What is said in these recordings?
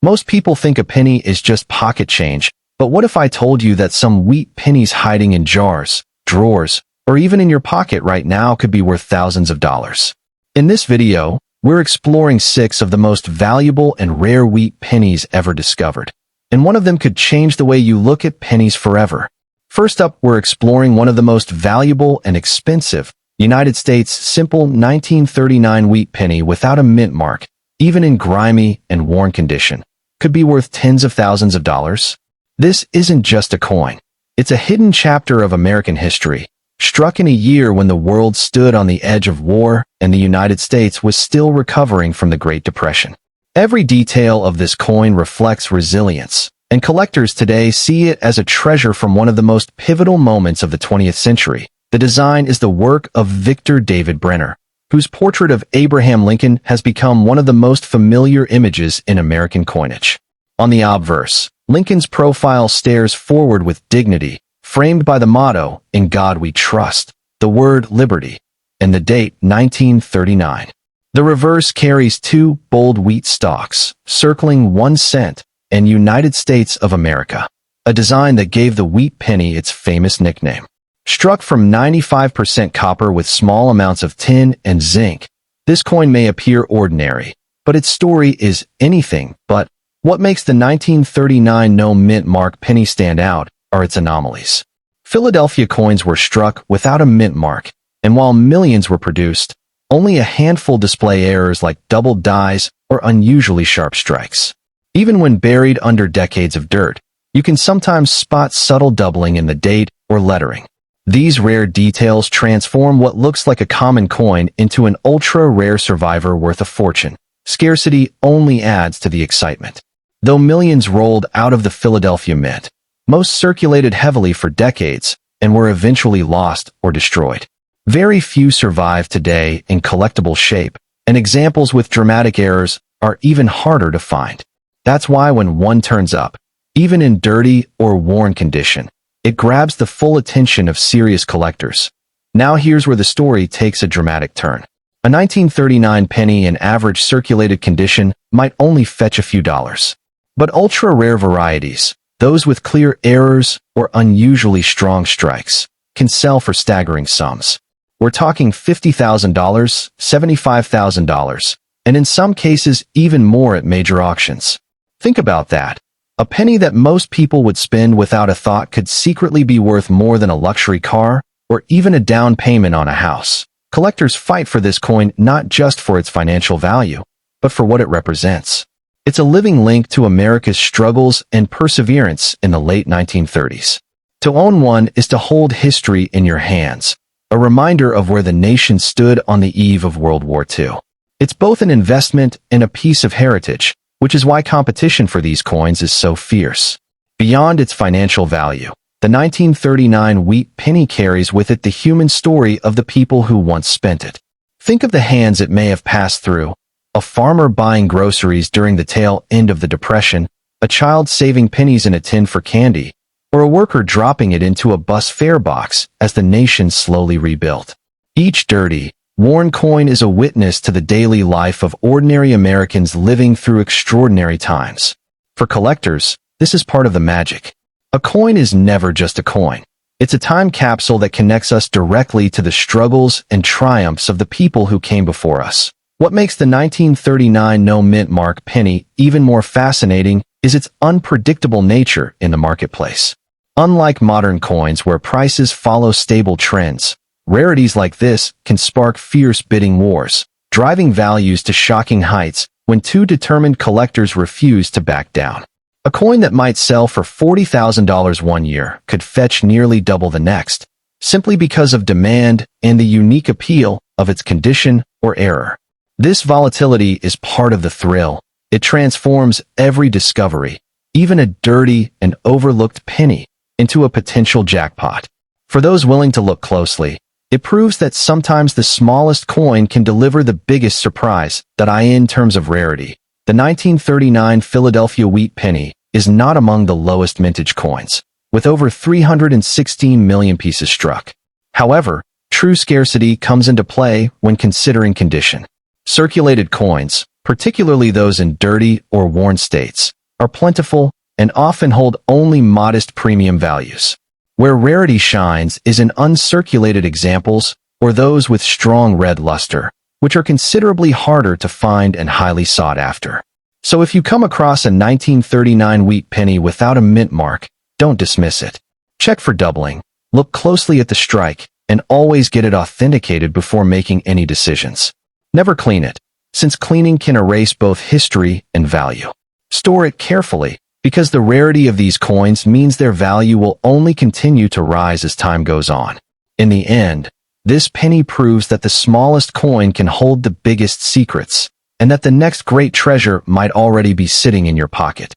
Most people think a penny is just pocket change, but what if I told you that some wheat pennies hiding in jars, drawers, or even in your pocket right now could be worth thousands of dollars? In this video, we're exploring 6 of the most valuable and rare wheat pennies ever discovered, and one of them could change the way you look at pennies forever. First up, we're exploring one of the most valuable and expensive, United States simple 1939 wheat penny without a mint mark, even in grimy and worn condition. Could be worth tens of thousands of dollars. This isn't just a coin. It's a hidden chapter of American history, struck in a year when the world stood on the edge of war and the United States was still recovering from the Great Depression. Every detail of this coin reflects resilience, and collectors today see it as a treasure from one of the most pivotal moments of the 20th century. The design is the work of Victor David Brenner, whose portrait of Abraham Lincoln has become one of the most familiar images in American coinage. On the obverse, Lincoln's profile stares forward with dignity, framed by the motto, "In God We Trust," the word liberty, and the date 1939. The reverse carries 2 bold wheat stalks, circling 1 cent, and United States of America, a design that gave the wheat penny its famous nickname. Struck from 95% copper with small amounts of tin and zinc, this coin may appear ordinary, but its story is anything but. What makes the 1939 no mint mark penny stand out are its anomalies. Philadelphia coins were struck without a mint mark, and while millions were produced, only a handful display errors like double dies or unusually sharp strikes. Even when buried under decades of dirt, you can sometimes spot subtle doubling in the date or lettering. These rare details transform what looks like a common coin into an ultra-rare survivor worth a fortune. Scarcity only adds to the excitement. Though millions rolled out of the Philadelphia Mint, most circulated heavily for decades and were eventually lost or destroyed. Very few survive today in collectible shape, and examples with dramatic errors are even harder to find. That's why when one turns up, even in dirty or worn condition, it grabs the full attention of serious collectors. Now here's where the story takes a dramatic turn. A 1939 penny in average circulated condition might only fetch a few dollars. But ultra-rare varieties, those with clear errors or unusually strong strikes, can sell for staggering sums. We're talking $50,000, $75,000, and in some cases even more at major auctions. Think about that. A penny that most people would spend without a thought could secretly be worth more than a luxury car or even a down payment on a house. Collectors fight for this coin not just for its financial value, but for what it represents. It's a living link to America's struggles and perseverance in the late 1930s. To own one is to hold history in your hands, a reminder of where the nation stood on the eve of World War II. It's both an investment and a piece of heritage, which is why competition for these coins is so fierce. Beyond its financial value, the 1939 wheat penny carries with it the human story of the people who once spent it. Think of the hands it may have passed through: a farmer buying groceries during the tail end of the Depression, a child saving pennies in a tin for candy, or a worker dropping it into a bus fare box as the nation slowly rebuilt. Each dirty, worn coin is a witness to the daily life of ordinary Americans living through extraordinary times. For collectors, this is part of the magic. A coin is never just a coin. It's a time capsule that connects us directly to the struggles and triumphs of the people who came before us. What makes the 1939 no mint mark penny even more fascinating is its unpredictable nature in the marketplace. Unlike modern coins where prices follow stable trends, rarities like this can spark fierce bidding wars, driving values to shocking heights when 2 determined collectors refuse to back down. A coin that might sell for $40,000 one year could fetch nearly double the next, simply because of demand and the unique appeal of its condition or error. This volatility is part of the thrill. It transforms every discovery, even a dirty and overlooked penny, into a potential jackpot. For those willing to look closely, it proves that sometimes the smallest coin can deliver the biggest surprise. In terms of rarity, the 1939 Philadelphia wheat penny is not among the lowest mintage coins, with over 316 million pieces struck. However, true scarcity comes into play when considering condition. Circulated coins, particularly those in dirty or worn states, are plentiful and often hold only modest premium values. Where rarity shines is in uncirculated examples or those with strong red luster, which are considerably harder to find and highly sought after. So if you come across a 1939 wheat penny without a mint mark, don't dismiss it. Check for doubling, look closely at the strike, and always get it authenticated before making any decisions. Never clean it, since cleaning can erase both history and value. Store it carefully, because the rarity of these coins means their value will only continue to rise as time goes on. In the end, this penny proves that the smallest coin can hold the biggest secrets, and that the next great treasure might already be sitting in your pocket.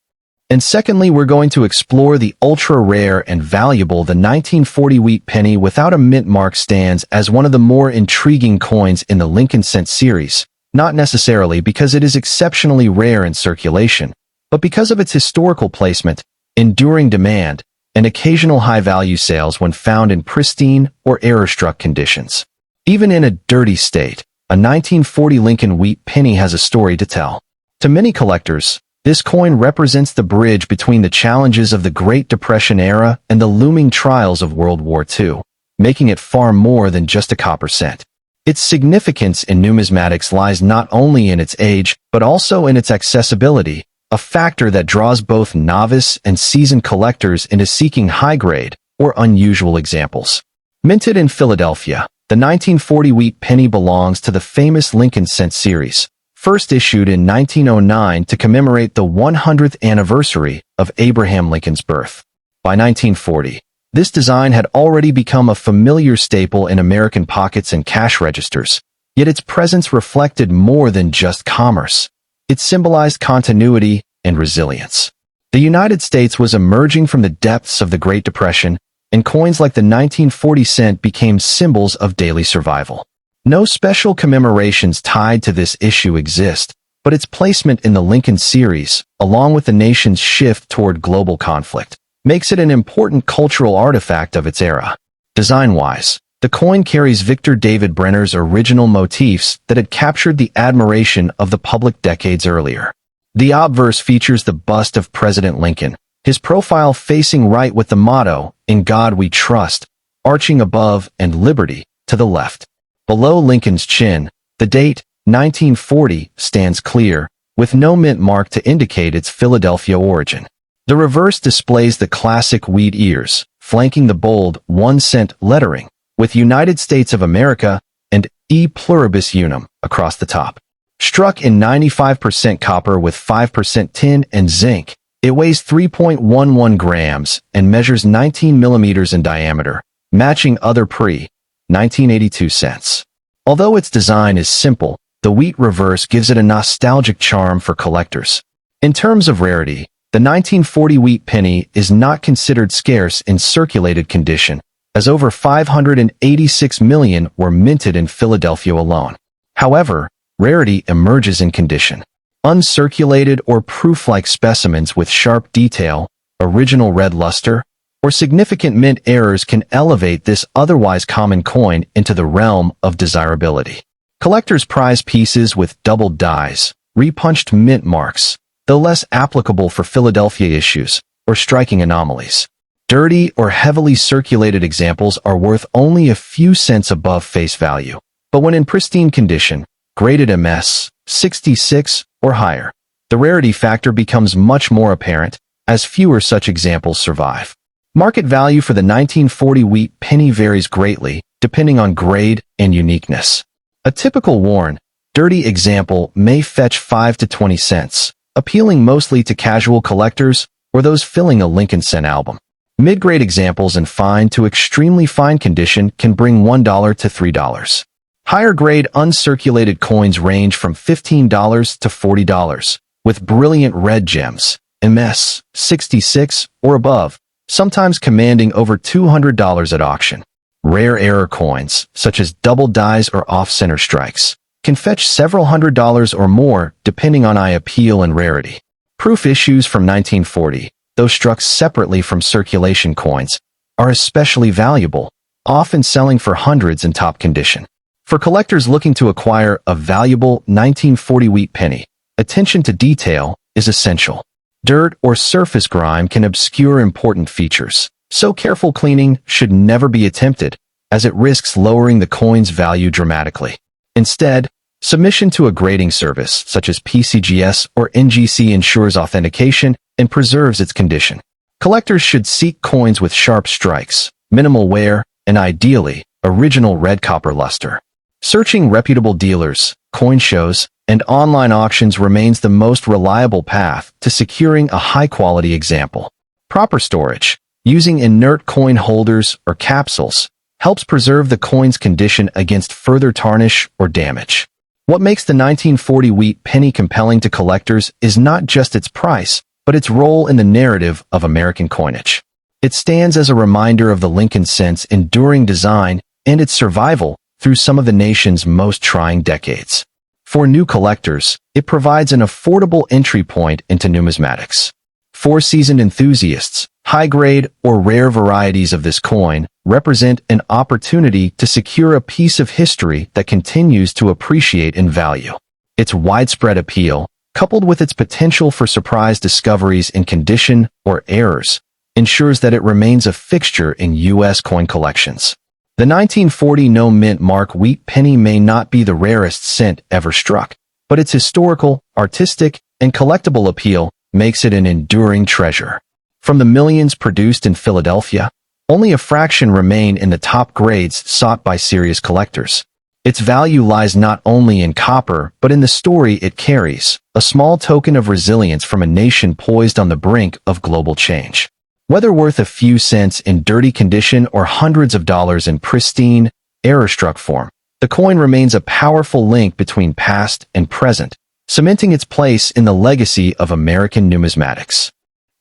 And secondly, we're going to explore the ultra-rare and valuable the 1940 wheat penny without a mint mark stands as one of the more intriguing coins in the Lincoln cent series, not necessarily because it is exceptionally rare in circulation, but because of its historical placement, enduring demand, and occasional high-value sales when found in pristine or error-struck conditions. Even in a dirty state, a 1940 Lincoln wheat penny has a story to tell. To many collectors, this coin represents the bridge between the challenges of the Great Depression era and the looming trials of World War II, making it far more than just a copper cent. Its significance in numismatics lies not only in its age, but also in its accessibility, a factor that draws both novice and seasoned collectors into seeking high-grade or unusual examples. Minted in Philadelphia, the 1940 wheat penny belongs to the famous Lincoln cent series, first issued in 1909 to commemorate the 100th anniversary of Abraham Lincoln's birth. By 1940, this design had already become a familiar staple in American pockets and cash registers, yet its presence reflected more than just commerce. It symbolized continuity and resilience. The United States was emerging from the depths of the Great Depression, and coins like the 1940 cent became symbols of daily survival. No special commemorations tied to this issue exist, but its placement in the Lincoln series, along with the nation's shift toward global conflict, makes it an important cultural artifact of its era. Design-wise, the coin carries Victor David Brenner's original motifs that had captured the admiration of the public decades earlier. The obverse features the bust of President Lincoln, his profile facing right with the motto, "In God We Trust," arching above, and "Liberty" to the left. Below Lincoln's chin, the date, 1940, stands clear, with no mint mark to indicate its Philadelphia origin. The reverse displays the classic wheat ears, flanking the bold 1 cent lettering, with United States of America and E pluribus unum across the top. Struck in 95% copper with 5% tin and zinc, it weighs 3.11 grams and measures 19 millimeters in diameter, matching other pre-1982 cents. Although its design is simple, the wheat reverse gives it a nostalgic charm for collectors. In terms of rarity, the 1940 wheat penny is not considered scarce in circulated condition, as over 586 million were minted in Philadelphia alone. However, rarity emerges in condition. Uncirculated or proof-like specimens with sharp detail, original red luster, or significant mint errors can elevate this otherwise common coin into the realm of desirability. Collectors prize pieces with doubled dies, repunched mint marks, though less applicable for Philadelphia issues or striking anomalies. Dirty or heavily circulated examples are worth only a few cents above face value, but when in pristine condition, graded MS, 66, or higher, the rarity factor becomes much more apparent, as fewer such examples survive. Market value for the 1940 wheat penny varies greatly, depending on grade and uniqueness. A typical worn, dirty example may fetch 5 to 20 cents, appealing mostly to casual collectors or those filling a Lincoln cent album. Mid-grade examples in fine to extremely fine condition can bring $1 to $3. Higher-grade uncirculated coins range from $15 to $40, with brilliant red gems, MS, 66, or above, sometimes commanding over $200 at auction. Rare error coins, such as double dies or off-center strikes, can fetch several $100s or more depending on eye appeal and rarity. Proof issues from 1940, though struck separately from circulation coins, are especially valuable, often selling for hundreds in top condition. For collectors looking to acquire a valuable 1940 wheat penny, attention to detail is essential. Dirt or surface grime can obscure important features, so careful cleaning should never be attempted, as it risks lowering the coin's value dramatically. Instead, submission to a grading service, such as PCGS or NGC, ensures authentication and preserves its condition. Collectors should seek coins with sharp strikes, minimal wear, and ideally, original red copper luster. Searching reputable dealers, coin shows, and online auctions remains the most reliable path to securing a high-quality example. Proper storage, using inert coin holders or capsules, helps preserve the coin's condition against further tarnish or damage. What makes the 1940 wheat penny compelling to collectors is not just its price, but its role in the narrative of American coinage. It stands as a reminder of the Lincoln cent's enduring design and its survival through some of the nation's most trying decades. For new collectors, it provides an affordable entry point into numismatics. For seasoned enthusiasts, high-grade or rare varieties of this coin represent an opportunity to secure a piece of history that continues to appreciate in value. Its widespread appeal, coupled with its potential for surprise discoveries in condition or errors, ensures that it remains a fixture in U.S. coin collections. The 1940 no-mint mark wheat penny may not be the rarest cent ever struck, but its historical, artistic, and collectible appeal makes it an enduring treasure. From the millions produced in Philadelphia, only a fraction remain in the top grades sought by serious collectors. Its value lies not only in copper but in the story it carries, a small token of resilience from a nation poised on the brink of global change. Whether worth a few cents in dirty condition or hundreds of dollars in pristine, error-struck form, the coin remains a powerful link between past and present, cementing its place in the legacy of American numismatics.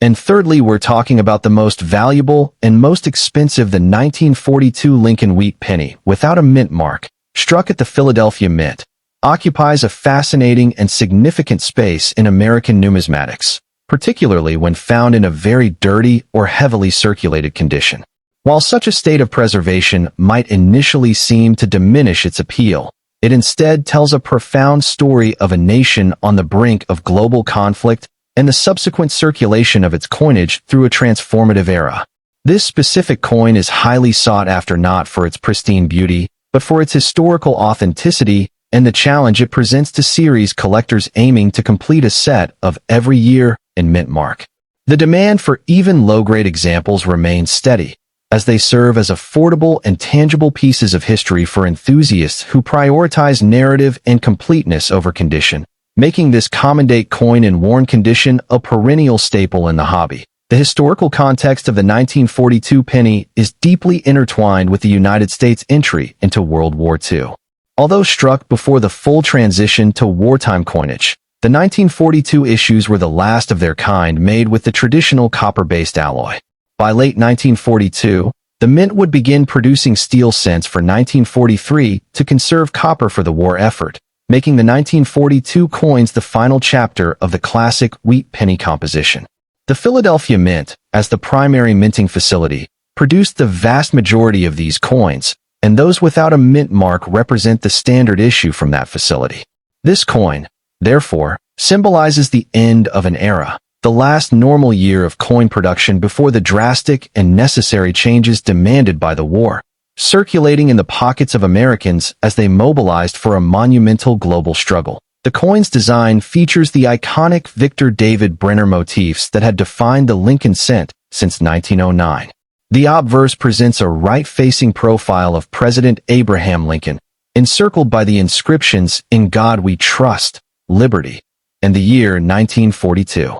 And thirdly, we're talking about the most valuable and most expensive, the 1942 Lincoln wheat penny, without a mint mark, struck at the Philadelphia Mint, occupies a fascinating and significant space in American numismatics, particularly when found in a very dirty or heavily circulated condition. While such a state of preservation might initially seem to diminish its appeal, it instead tells a profound story of a nation on the brink of global conflict and the subsequent circulation of its coinage through a transformative era. This specific coin is highly sought after not for its pristine beauty, but for its historical authenticity and the challenge it presents to series collectors aiming to complete a set of every year and mint mark. The demand for even low-grade examples remains steady, as they serve as affordable and tangible pieces of history for enthusiasts who prioritize narrative and completeness over condition, making this common-date coin in worn condition a perennial staple in the hobby. The historical context of the 1942 penny is deeply intertwined with the United States' entry into World War II. Although struck before the full transition to wartime coinage, the 1942 issues were the last of their kind made with the traditional copper-based alloy. By late 1942, the mint would begin producing steel cents for 1943 to conserve copper for the war effort, making the 1942 coins the final chapter of the classic wheat penny composition. The Philadelphia Mint, as the primary minting facility, produced the vast majority of these coins, and those without a mint mark represent the standard issue from that facility. This coin, therefore, symbolizes the end of an era, the last normal year of coin production before the drastic and necessary changes demanded by the war, circulating in the pockets of Americans as they mobilized for a monumental global struggle. The coin's design features the iconic Victor David Brenner motifs that had defined the Lincoln cent since 1909. The obverse presents a right-facing profile of President Abraham Lincoln, encircled by the inscriptions "In God We Trust," "Liberty," and the year 1942.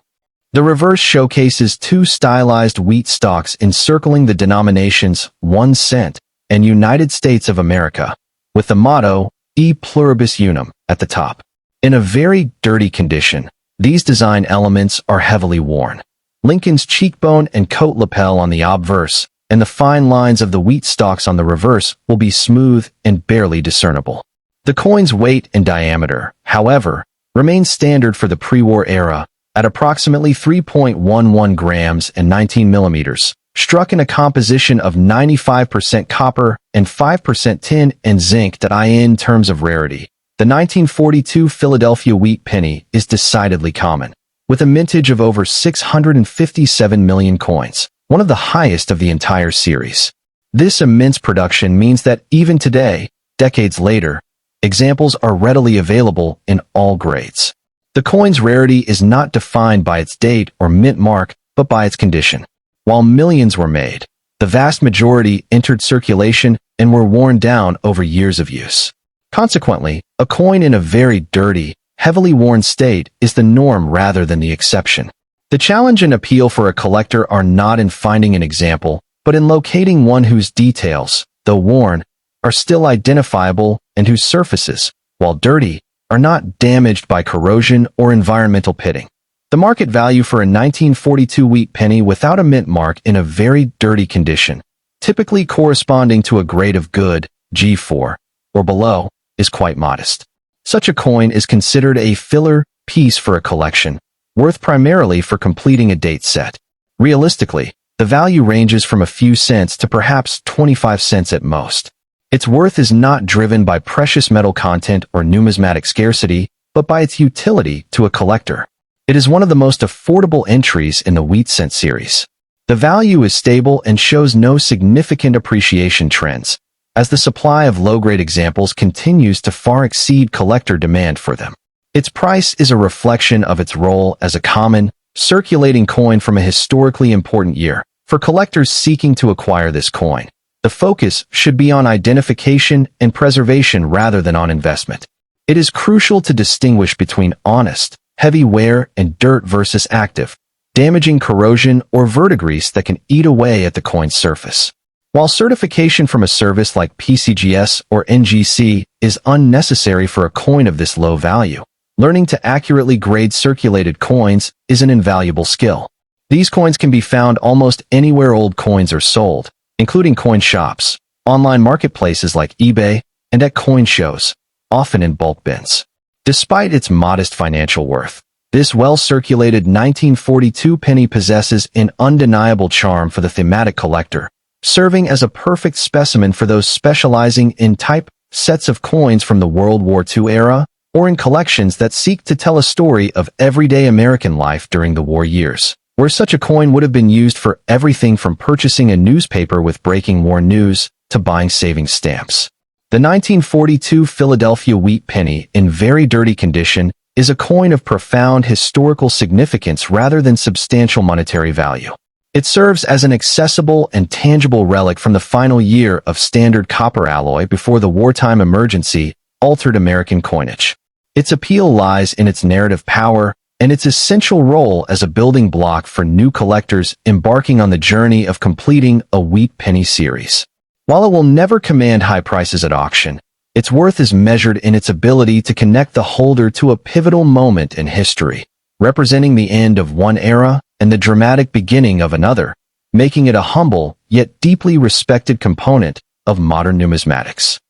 The reverse showcases two stylized wheat stalks encircling the denominations 1 cent and United States of America, with the motto "E Pluribus Unum" at the top. In a very dirty condition, these design elements are heavily worn. Lincoln's cheekbone and coat lapel on the obverse, and the fine lines of the wheat stalks on the reverse will be smooth and barely discernible. The coin's weight and diameter, however, remains standard for the pre-war era at approximately 3.11 grams and 19 millimeters, struck in a composition of 95% copper and 5% tin and zinc. In terms of rarity, the 1942 Philadelphia wheat penny is decidedly common, with a mintage of over 657 million coins, one of the highest of the entire series. This immense production means that even today, decades later, examples are readily available in all grades. The coin's rarity is not defined by its date or mint mark, but by its condition. While millions were made, the vast majority entered circulation and were worn down over years of use. Consequently, a coin in a very dirty, heavily worn state is the norm rather than the exception. The challenge and appeal for a collector are not in finding an example, but in locating one whose details, though worn, are still identifiable and whose surfaces, while dirty, are not damaged by corrosion or environmental pitting. The market value for a 1942 wheat penny without a mint mark in a very dirty condition, typically corresponding to a grade of good, G4, or below, is quite modest. Such a coin is considered a filler piece for a collection, worth primarily for completing a date set. Realistically, the value ranges from a few cents to perhaps 25 cents at most. Its worth is not driven by precious metal content or numismatic scarcity, but by its utility to a collector. It is one of the most affordable entries in the wheat cent series. The value is stable and shows no significant appreciation trends, as the supply of low-grade examples continues to far exceed collector demand for them. Its price is a reflection of its role as a common, circulating coin from a historically important year. For collectors seeking to acquire this coin, the focus should be on identification and preservation rather than on investment. It is crucial to distinguish between honest, heavy wear and dirt versus active, damaging corrosion or verdigris that can eat away at the coin's surface. While certification from a service like PCGS or NGC is unnecessary for a coin of this low value, learning to accurately grade circulated coins is an invaluable skill. These coins can be found almost anywhere old coins are sold, including coin shops, online marketplaces like eBay, and at coin shows, often in bulk bins. Despite its modest financial worth, this well-circulated 1942 penny possesses an undeniable charm for the thematic collector, serving as a perfect specimen for those specializing in type sets of coins from the World War II era or in collections that seek to tell a story of everyday American life during the war years, where such a coin would have been used for everything from purchasing a newspaper with breaking war news to buying savings stamps. The 1942 Philadelphia wheat penny, in very dirty condition, is a coin of profound historical significance rather than substantial monetary value. It serves as an accessible and tangible relic from the final year of standard copper alloy before the wartime emergency altered American coinage. Its appeal lies in its narrative power and its essential role as a building block for new collectors embarking on the journey of completing a wheat penny series. While it will never command high prices at auction, its worth is measured in its ability to connect the holder to a pivotal moment in history, representing the end of one era and the dramatic beginning of another, making it a humble yet deeply respected component of modern numismatics.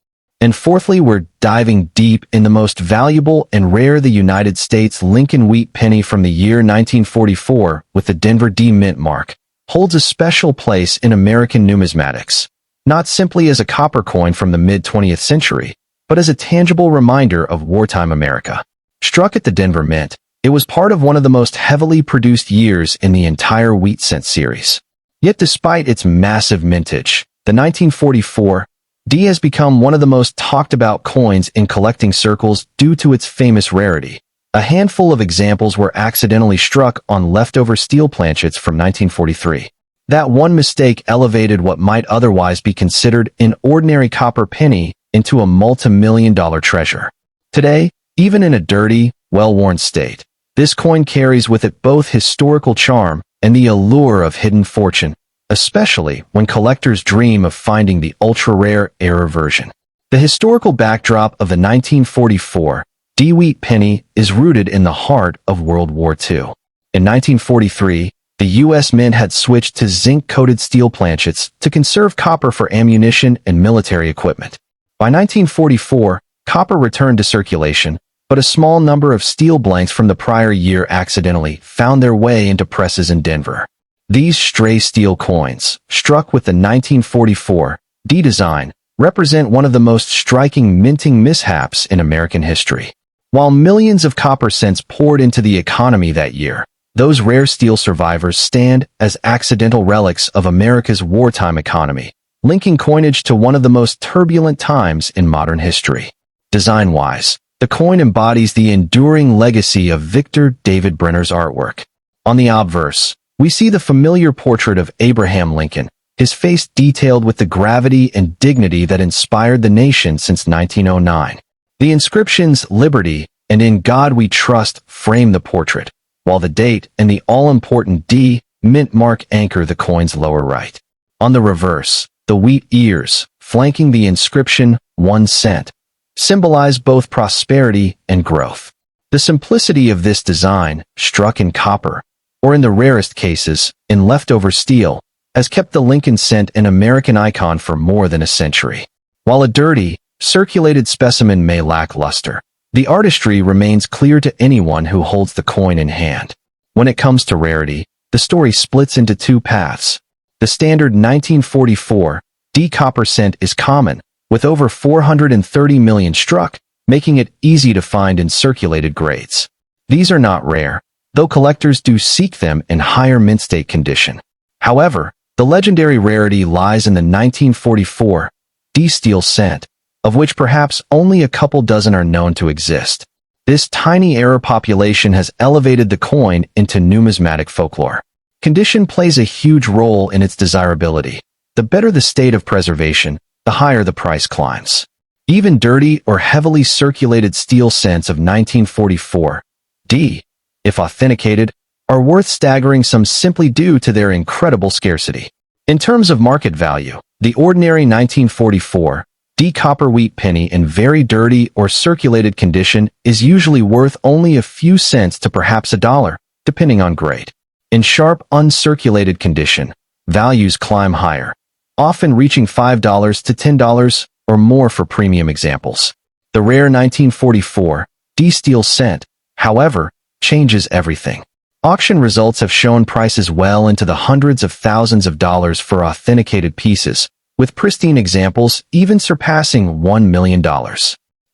And fourthly, we're diving deep in the most valuable and rare, the United States Lincoln wheat penny from the year 1944 with the Denver D mint mark, holds a special place in American numismatics, not simply as a copper coin from the mid-20th century, but as a tangible reminder of wartime America. Struck at the Denver Mint, it was part of one of the most heavily produced years in the entire wheat cent series. Yet despite its massive mintage, the 1944 D has become one of the most talked about coins in collecting circles due to its famous rarity. A handful of examples were accidentally struck on leftover steel planchets from 1943. That one mistake elevated what might otherwise be considered an ordinary copper penny into a multi-million-dollar treasure. Today, even in a dirty, well-worn state, this coin carries with it both historical charm and the allure of hidden fortune, especially when collectors dream of finding the ultra-rare era version. The historical backdrop of the 1944 D wheat penny is rooted in the heart of World War II. In 1943, the U.S. Mint had switched to zinc-coated steel planchets to conserve copper for ammunition and military equipment. By 1944, copper returned to circulation, but a small number of steel blanks from the prior year accidentally found their way into presses in Denver. These stray steel coins, struck with the 1944 D design, represent one of the most striking minting mishaps in American history. While millions of copper cents poured into the economy that year, Those rare steel survivors stand as accidental relics of America's wartime economy, linking coinage to one of the most turbulent times in modern history. Design-wise, the coin embodies the enduring legacy of Victor David Brenner's artwork. On the obverse, we see the familiar portrait of Abraham Lincoln, his face detailed with the gravity and dignity that inspired the nation since 1909. The inscriptions "Liberty" and "In God We Trust" frame the portrait, while the date and the all-important D mint mark anchor the coin's lower right. On the reverse, the wheat ears, flanking the inscription 1 cent, symbolize both prosperity and growth. The simplicity of this design, struck in copper, or in the rarest cases, in leftover steel, has kept the Lincoln cent an American icon for more than a century. While a dirty, circulated specimen may lack luster, the artistry remains clear to anyone who holds the coin in hand. When it comes to rarity, the story splits into two paths. The standard 1944 D copper cent is common, with over 430 million struck, making it easy to find in circulated grades. These are not rare, though collectors do seek them in higher mint state condition. However, the legendary rarity lies in the 1944 D steel cent, of which perhaps only a couple dozen are known to exist. This tiny error population has elevated the coin into numismatic folklore. Condition plays a huge role in its desirability. The better the state of preservation, the higher the price climbs. Even dirty or heavily circulated steel cents of 1944 D, if authenticated, are worth staggering sums simply due to their incredible scarcity. In terms of market value, the ordinary 1944 D copper wheat penny in very dirty or circulated condition is usually worth only a few cents to perhaps $1, depending on grade. In sharp, uncirculated condition, values climb higher, often reaching $5 to $10 or more for premium examples. The rare 1944 D steel cent, however, changes everything. Auction results have shown prices well into the hundreds of thousands of dollars for authenticated pieces, with pristine examples even surpassing $1 million.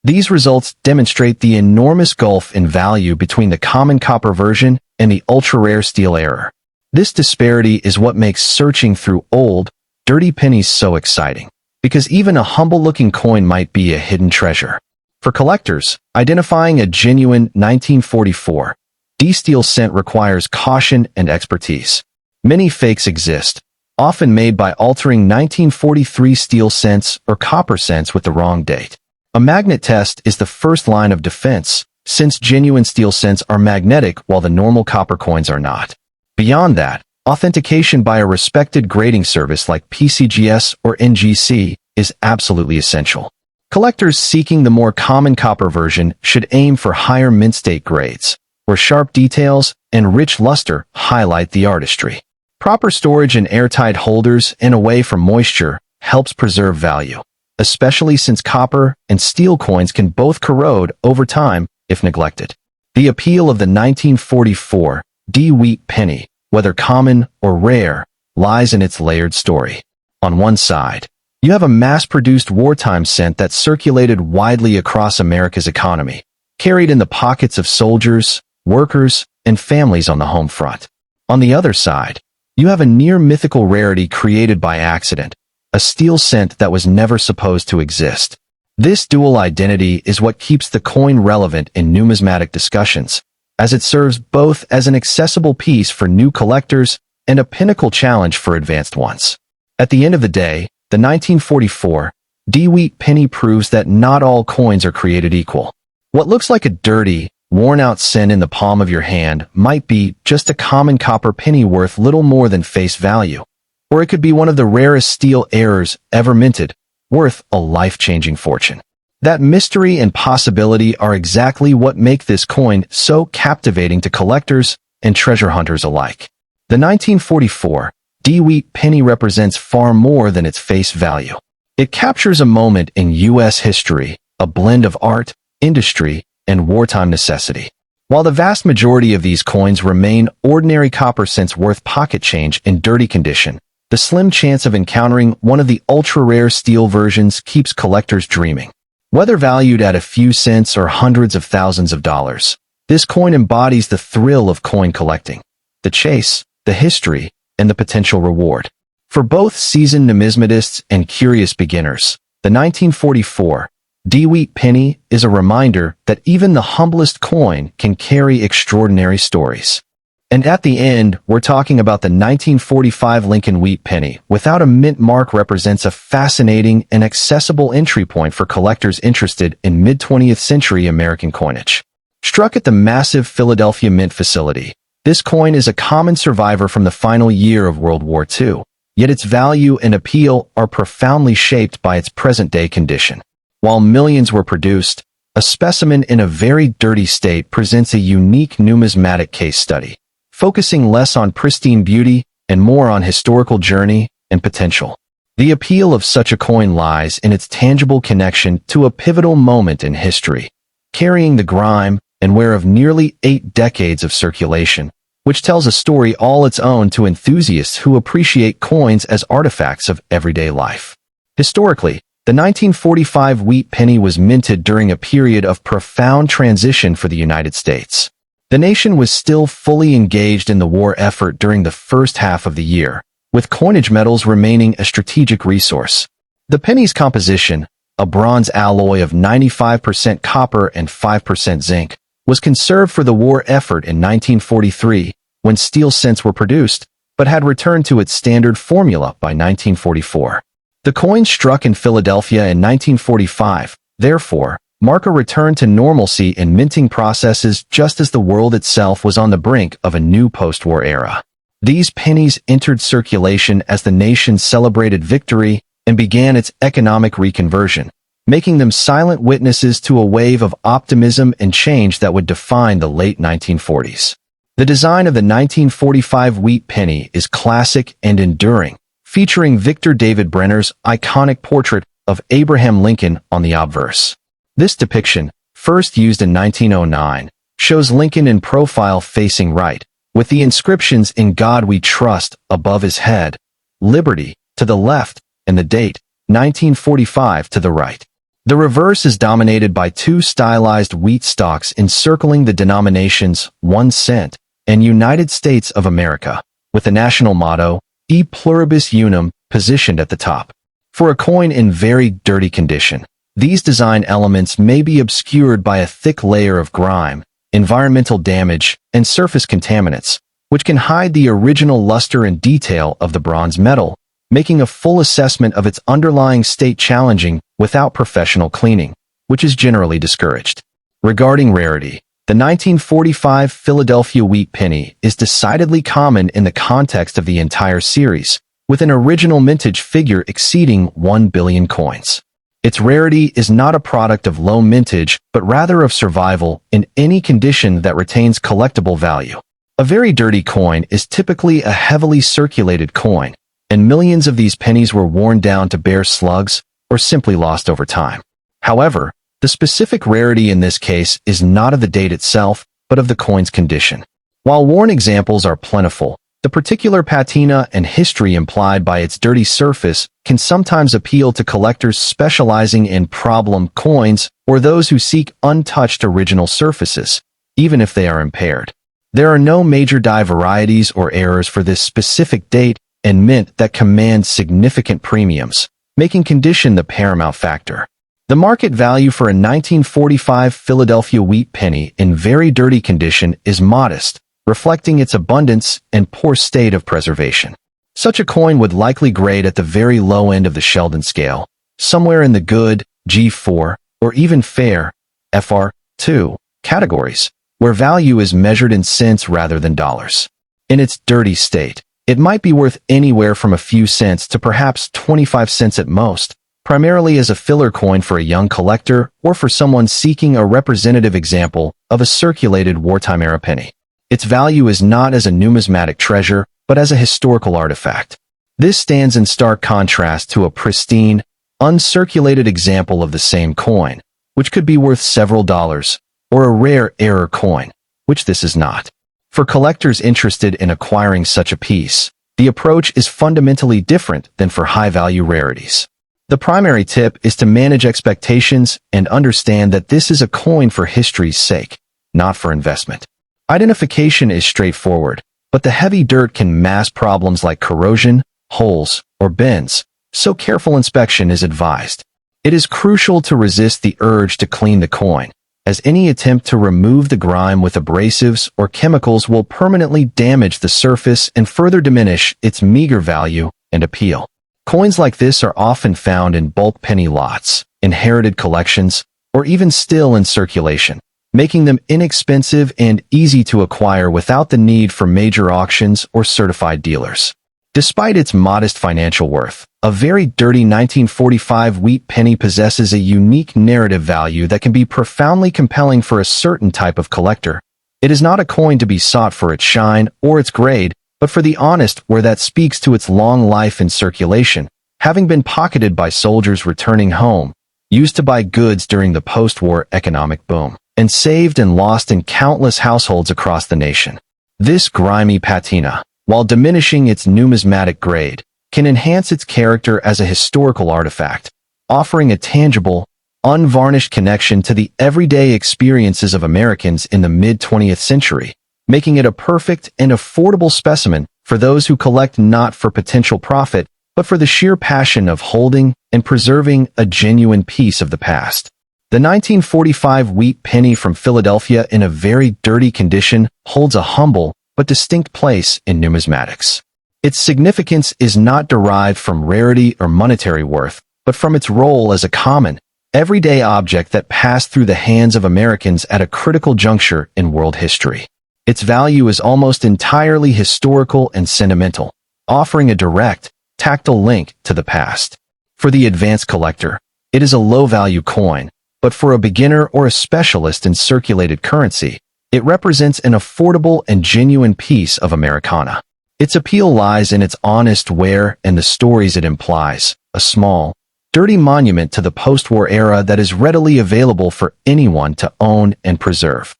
These results demonstrate the enormous gulf in value between the common copper version and the ultra-rare steel error. This disparity is what makes searching through old, dirty pennies so exciting, because even a humble-looking coin might be a hidden treasure. For collectors, identifying a genuine 1944 D steel cent requires caution and expertise. Many fakes exist, often made by altering 1943 steel cents or copper cents with the wrong date. A magnet test is the first line of defense, since genuine steel cents are magnetic while the normal copper coins are not. Beyond that, authentication by a respected grading service like PCGS or NGC is absolutely essential. Collectors seeking the more common copper version should aim for higher mint state grades, where sharp details and rich luster highlight the artistry. Proper storage in airtight holders and away from moisture helps preserve value, especially since copper and steel coins can both corrode over time if neglected. The appeal of the 1944 D wheat penny, whether common or rare, lies in its layered story. On one side, you have a mass-produced wartime cent that circulated widely across America's economy, carried in the pockets of soldiers, workers, and families on the home front. On the other side, you have a near-mythical rarity created by accident, a steel cent that was never supposed to exist. This dual identity is what keeps the coin relevant in numismatic discussions, as it serves both as an accessible piece for new collectors and a pinnacle challenge for advanced ones. At the end of the day, the 1944 D wheat penny proves that not all coins are created equal. What looks like a dirty, worn-out cent in the palm of your hand might be just a common copper penny worth little more than face value, or it could be one of the rarest steel errors ever minted, worth a life-changing fortune. That mystery and possibility are exactly what make this coin so captivating to collectors and treasure hunters alike. The 1944 D wheat penny represents far more than its face value. It captures a moment in U.S. history, a blend of art, industry, and wartime necessity. While the vast majority of these coins remain ordinary copper cents worth pocket change in dirty condition, the slim chance of encountering one of the ultra-rare steel versions keeps collectors dreaming. Whether valued at a few cents or hundreds of thousands of dollars, this coin embodies the thrill of coin collecting, the chase, the history, and the potential reward. For both seasoned numismatists and curious beginners, the 1944 D-Wheat penny is a reminder that even the humblest coin can carry extraordinary stories. And at the end, we're talking about the 1945 Lincoln Wheat penny. Without a mint mark, represents a fascinating and accessible entry point for collectors interested in mid-20th century American coinage. Struck at the massive Philadelphia Mint facility, this coin is a common survivor from the final year of World War II, yet its value and appeal are profoundly shaped by its present-day condition. While millions were produced, a specimen in a very dirty state presents a unique numismatic case study, focusing less on pristine beauty and more on historical journey and potential. The appeal of such a coin lies in its tangible connection to a pivotal moment in history, carrying the grime and wear of nearly 8 decades of circulation, which tells a story all its own to enthusiasts who appreciate coins as artifacts of everyday life. Historically, the 1945 wheat penny was minted during a period of profound transition for the United States. The nation was still fully engaged in the war effort during the first half of the year, with coinage metals remaining a strategic resource. The penny's composition, a bronze alloy of 95% copper and 5% zinc, was conserved for the war effort in 1943 when steel cents were produced, but had returned to its standard formula by 1944. The coin struck in Philadelphia in 1945, therefore, mark a return to normalcy in minting processes just as the world itself was on the brink of a new post-war era. These pennies entered circulation as the nation celebrated victory and began its economic reconversion, making them silent witnesses to a wave of optimism and change that would define the late 1940s. The design of the 1945 wheat penny is classic and enduring, featuring Victor David Brenner's iconic portrait of Abraham Lincoln on the obverse. This depiction, first used in 1909, shows Lincoln in profile facing right, with the inscriptions "In God We Trust" above his head, "Liberty" to the left, and the date, 1945, to the right. The reverse is dominated by 2 stylized wheat stalks encircling the denominations 1 cent and United States of America, with the national motto, E Pluribus Unum, positioned at the top. For a coin in very dirty condition, these design elements may be obscured by a thick layer of grime, environmental damage, and surface contaminants, which can hide the original luster and detail of the bronze metal, making a full assessment of its underlying state challenging without professional cleaning, which is generally discouraged. Regarding rarity, the 1945 Philadelphia wheat penny is decidedly common in the context of the entire series, with an original mintage figure exceeding 1 billion coins. Its rarity is not a product of low mintage, but rather of survival in any condition that retains collectible value. A very dirty coin is typically a heavily circulated coin, and millions of these pennies were worn down to bare slugs or simply lost over time. However, the specific rarity in this case is not of the date itself, but of the coin's condition. While worn examples are plentiful, the particular patina and history implied by its dirty surface can sometimes appeal to collectors specializing in problem coins or those who seek untouched original surfaces, even if they are impaired. There are no major die varieties or errors for this specific date and mint that command significant premiums, making condition the paramount factor. The market value for a 1945 Philadelphia wheat penny in very dirty condition is modest, reflecting its abundance and poor state of preservation. Such a coin would likely grade at the very low end of the Sheldon scale, somewhere in the good, G4, or even fair, FR2, categories, where value is measured in cents rather than dollars. In its dirty state, it might be worth anywhere from a few cents to perhaps 25 cents at most, primarily as a filler coin for a young collector or for someone seeking a representative example of a circulated wartime-era penny. Its value is not as a numismatic treasure, but as a historical artifact. This stands in stark contrast to a pristine, uncirculated example of the same coin, which could be worth several dollars, or a rare error coin, which this is not. For collectors interested in acquiring such a piece, the approach is fundamentally different than for high-value rarities. The primary tip is to manage expectations and understand that this is a coin for history's sake, not for investment. Identification is straightforward. but the heavy dirt can mask problems like corrosion, holes, or bends, so careful inspection is advised. It is crucial to resist the urge to clean the coin, as any attempt to remove the grime with abrasives or chemicals will permanently damage the surface and further diminish its meager value and appeal. Coins like this are often found in bulk penny lots, inherited collections, or even still in circulation, making them inexpensive and easy to acquire without the need for major auctions or certified dealers. Despite its modest financial worth, a very dirty 1945 wheat penny possesses a unique narrative value that can be profoundly compelling for a certain type of collector. It is not a coin to be sought for its shine or its grade, but for the honest where that speaks to its long life in circulation, having been pocketed by soldiers returning home, used to buy goods during the post-war economic boom, and saved and lost in countless households across the nation. This grimy patina, while diminishing its numismatic grade, can enhance its character as a historical artifact, offering a tangible, unvarnished connection to the everyday experiences of Americans in the mid-20th century, making it a perfect and affordable specimen for those who collect not for potential profit, but for the sheer passion of holding and preserving a genuine piece of the past. The 1945 wheat penny from Philadelphia in a very dirty condition holds a humble but distinct place in numismatics. Its significance is not derived from rarity or monetary worth, but from its role as a common, everyday object that passed through the hands of Americans at a critical juncture in world history. Its value is almost entirely historical and sentimental, offering a direct, tactile link to the past. For the advanced collector, it is a low-value coin, but for a beginner or a specialist in circulated currency, it represents an affordable and genuine piece of Americana. Its appeal lies in its honest wear and the stories it implies, a small, dirty monument to the post-war era that is readily available for anyone to own and preserve.